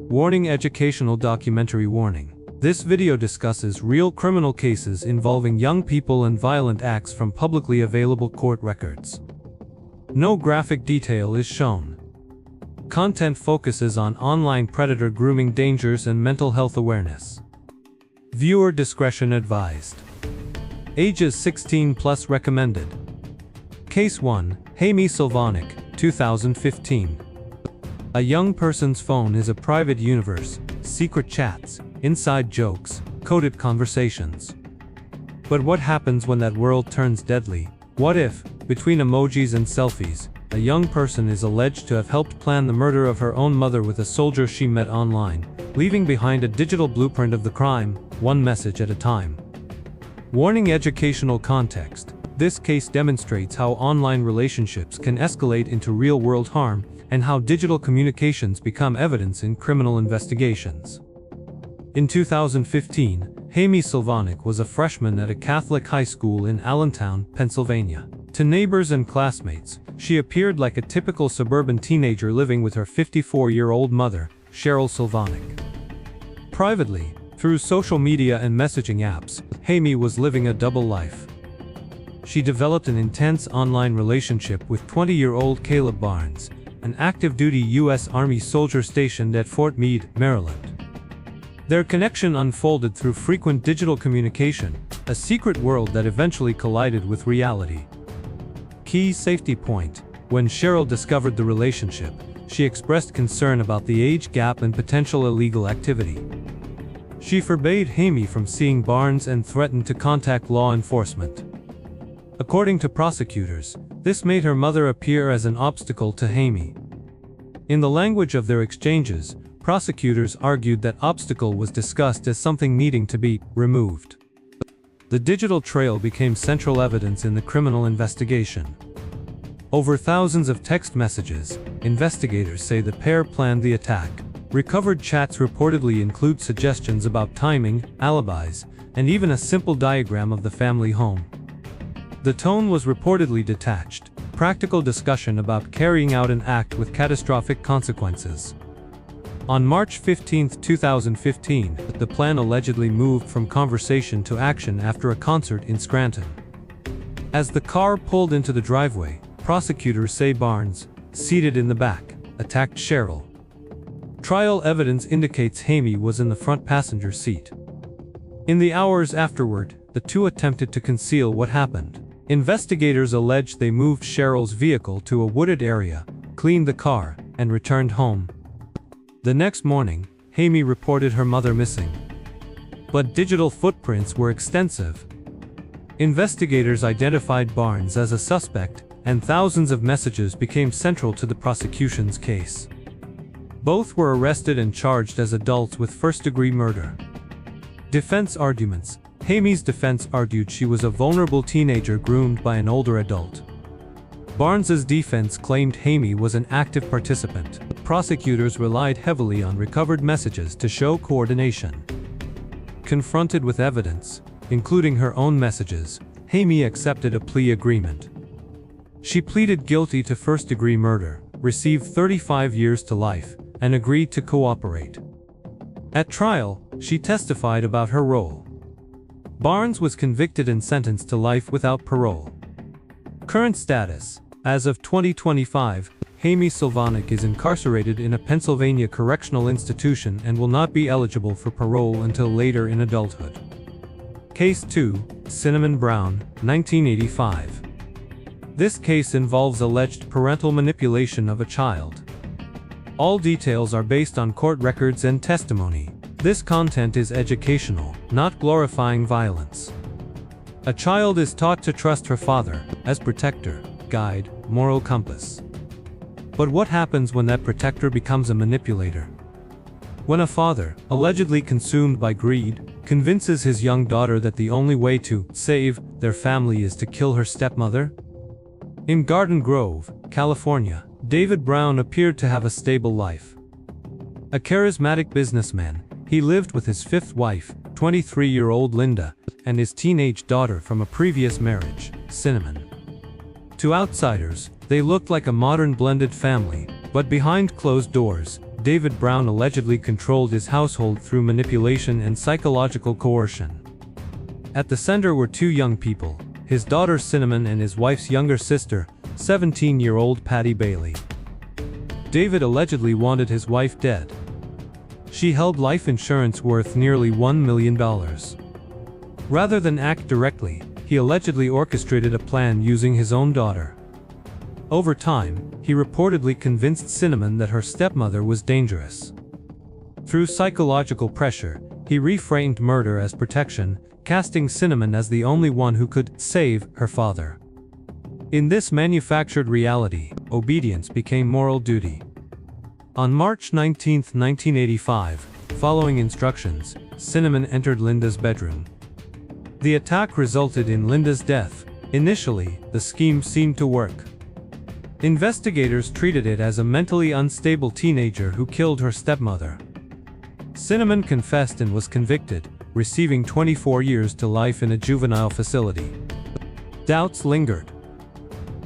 Warning: educational documentary warning. This video discusses real criminal cases involving young people and violent acts from publicly available court records. No graphic detail is shown. Content focuses on online predator grooming dangers and mental health awareness. Viewer discretion advised. Ages 16 plus recommended. Case 1, Jaime Silvanic, 2015. A young person's phone is a private universe, secret chats, inside jokes, coded conversations. But what happens when that world turns deadly? What if, between emojis and selfies, a young person is alleged to have helped plan the murder of her own mother with a soldier she met online, leaving behind a digital blueprint of the crime, one message at a time? Warning: educational context. This case demonstrates how online relationships can escalate into real-world harm, and how digital communications become evidence in criminal investigations. In 2015, Jaime Silvanic was a freshman at a Catholic high school in Allentown, Pennsylvania. To neighbors and classmates, she appeared like a typical suburban teenager living with her 54-year-old mother, Cheryl Silvanic. Privately, through social media and messaging apps, Jaime was living a double life. She developed an intense online relationship with 20-year-old Caleb Barnes, an active-duty U.S. Army soldier stationed at Fort Meade, Maryland. Their connection unfolded through frequent digital communication, a secret world that eventually collided with reality. Key safety point: when Cheryl discovered the relationship, she expressed concern about the age gap and potential illegal activity. She forbade Jaime from seeing Barnes and threatened to contact law enforcement. According to prosecutors, this made her mother appear as an obstacle to Jaime. In the language of their exchanges, prosecutors argued that obstacle was discussed as something needing to be removed. The digital trail became central evidence in the criminal investigation. Over thousands of text messages, investigators say the pair planned the attack. Recovered chats reportedly include suggestions about timing, alibis, and even a simple diagram of the family home. The tone was reportedly detached, practical discussion about carrying out an act with catastrophic consequences. On March 15, 2015, the plan allegedly moved from conversation to action after a concert in Scranton. As the car pulled into the driveway, prosecutors say Barnes, seated in the back, attacked Cheryl. Trial evidence indicates Jaime was in the front passenger seat. In the hours afterward, the two attempted to conceal what happened. Investigators allege they moved Cheryl's vehicle to a wooded area, cleaned the car, and returned home. The next morning, Jaime reported her mother missing. But digital footprints were extensive. Investigators identified Barnes as a suspect, and thousands of messages became central to the prosecution's case. Both were arrested and charged as adults with first-degree murder. Defense arguments. Jaime's defense argued she was a vulnerable teenager groomed by an older adult. Barnes's defense claimed Jaime was an active participant. Prosecutors relied heavily on recovered messages to show coordination. Confronted with evidence, including her own messages, Jaime accepted a plea agreement. She pleaded guilty to first-degree murder, received 35 years to life, and agreed to cooperate. At trial, she testified about her role. Barnes was convicted and sentenced to life without parole. Current status: as of 2025, Jaime Silvanic is incarcerated in a Pennsylvania correctional institution and will not be eligible for parole until later in adulthood. Case 2, Cinnamon Brown, 1985. This case involves alleged parental manipulation of a child. All details are based on court records and testimony. This content is educational, not glorifying violence. A child is taught to trust her father as protector, guide, moral compass. But what happens when that protector becomes a manipulator? When a father, allegedly consumed by greed, convinces his young daughter that the only way to save their family is to kill her stepmother? In Garden Grove, California, David Brown appeared to have a stable life. A charismatic businessman, he lived with his fifth wife, 23-year-old Linda, and his teenage daughter from a previous marriage, Cinnamon. To outsiders, they looked like a modern blended family, but behind closed doors, David Brown allegedly controlled his household through manipulation and psychological coercion. At the center were two young people, his daughter Cinnamon and his wife's younger sister, 17-year-old Patty Bailey. David allegedly wanted his wife dead. She held life insurance worth nearly $1 million. Rather than act directly, he allegedly orchestrated a plan using his own daughter. Over time, he reportedly convinced Cinnamon that her stepmother was dangerous. Through psychological pressure, he reframed murder as protection, casting Cinnamon as the only one who could save her father. In this manufactured reality, obedience became moral duty. On March 19, 1985, following instructions, Cinnamon entered Linda's bedroom. The attack resulted in Linda's death. Initially, the scheme seemed to work. Investigators treated it as a mentally unstable teenager who killed her stepmother. Cinnamon confessed and was convicted, receiving 24 years to life in a juvenile facility. Doubts lingered.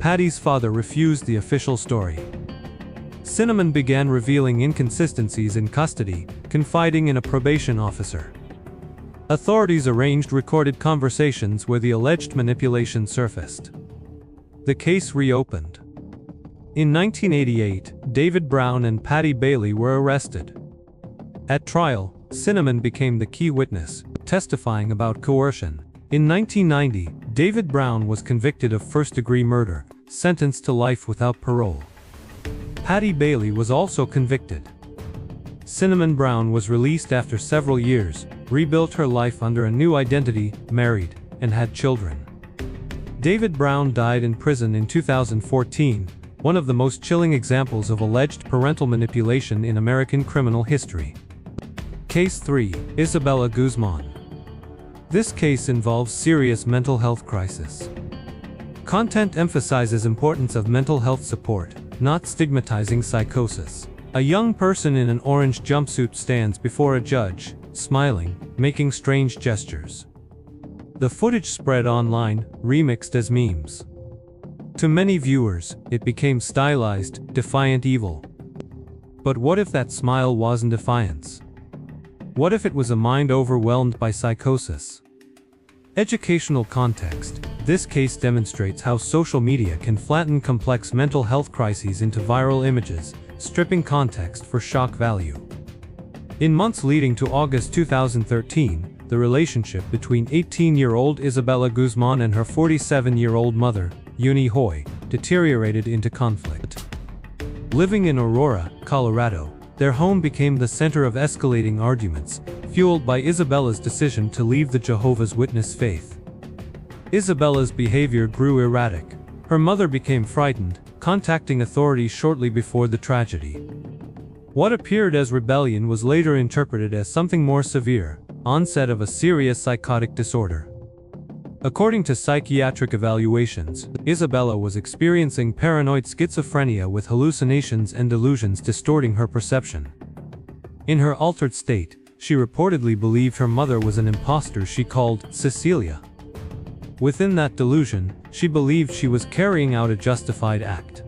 Patty's father refused the official story. Cinnamon began revealing inconsistencies in custody, confiding in a probation officer. Authorities arranged recorded conversations where the alleged manipulation surfaced. The case reopened. In 1988, David Brown and Patty Bailey were arrested. At trial, Cinnamon became the key witness, testifying about coercion. In 1990, David Brown was convicted of first-degree murder, sentenced to life without parole. Patty Bailey was also convicted. Cinnamon Brown was released after several years, rebuilt her life under a new identity, married, and had children. David Brown died in prison in 2014, one of the most chilling examples of alleged parental manipulation in American criminal history. Case 3, Isabella Guzman. This case involves serious mental health crisis. Content emphasizes importance of mental health support, not stigmatizing psychosis. A young person in an orange jumpsuit stands before a judge, smiling, making strange gestures. The footage spread online, remixed as memes. To many viewers, it became stylized, defiant evil. But what if that smile wasn't defiance? What if it was a mind overwhelmed by psychosis? Educational context. This case demonstrates how social media can flatten complex mental health crises into viral images, stripping context for shock value. In months leading to August 2013, the relationship between 18-year-old Isabella Guzman and her 47-year-old mother, Euni Hoy, deteriorated into conflict. Living in Aurora, Colorado, their home became the center of escalating arguments, fueled by Isabella's decision to leave the Jehovah's Witness faith. Isabella's behavior grew erratic. Her mother became frightened, contacting authorities shortly before the tragedy. What appeared as rebellion was later interpreted as something more severe, onset of a serious psychotic disorder. According to psychiatric evaluations, Isabella was experiencing paranoid schizophrenia with hallucinations and delusions distorting her perception. In her altered state, she reportedly believed her mother was an imposter she called Cecilia. Within that delusion, she believed she was carrying out a justified act.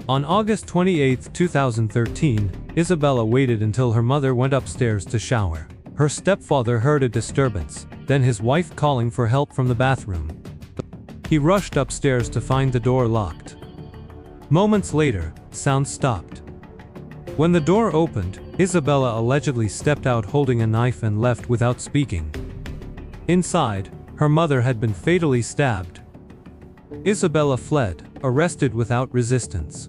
On August 28, 2013, Isabella waited until her mother went upstairs to shower. Her stepfather heard a disturbance, then his wife calling for help from the bathroom. He rushed upstairs to find the door locked. Moments later, sound stopped. When the door opened, Isabella allegedly stepped out holding a knife and left without speaking. Inside, her mother had been fatally stabbed. Isabella fled, arrested without resistance.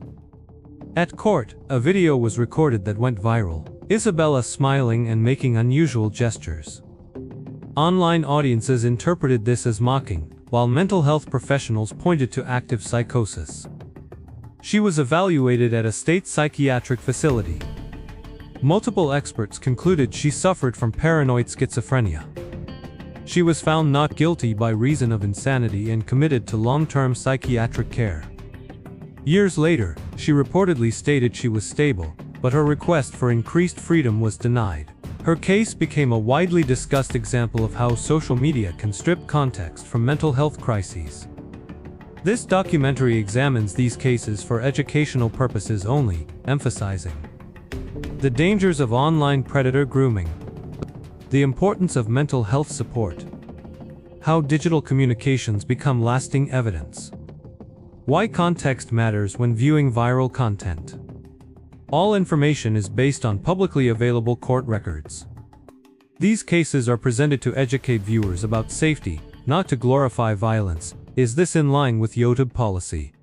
At court, a video was recorded that went viral, Isabella smiling and making unusual gestures. Online audiences interpreted this as mocking, while mental health professionals pointed to active psychosis. She was evaluated at a state psychiatric facility. Multiple experts concluded she suffered from paranoid schizophrenia. She was found not guilty by reason of insanity and committed to long-term psychiatric care. Years later, she reportedly stated she was stable, but her request for increased freedom was denied. Her case became a widely discussed example of how social media can strip context from mental health crises. This documentary examines these cases for educational purposes only, emphasizing The dangers of online predator grooming. The importance of mental health support. How digital communications become lasting evidence. Why context matters when viewing viral content. All information is based on publicly available court records. These cases are presented to educate viewers about safety, not to glorify violence. Is this in line with YouTube policy?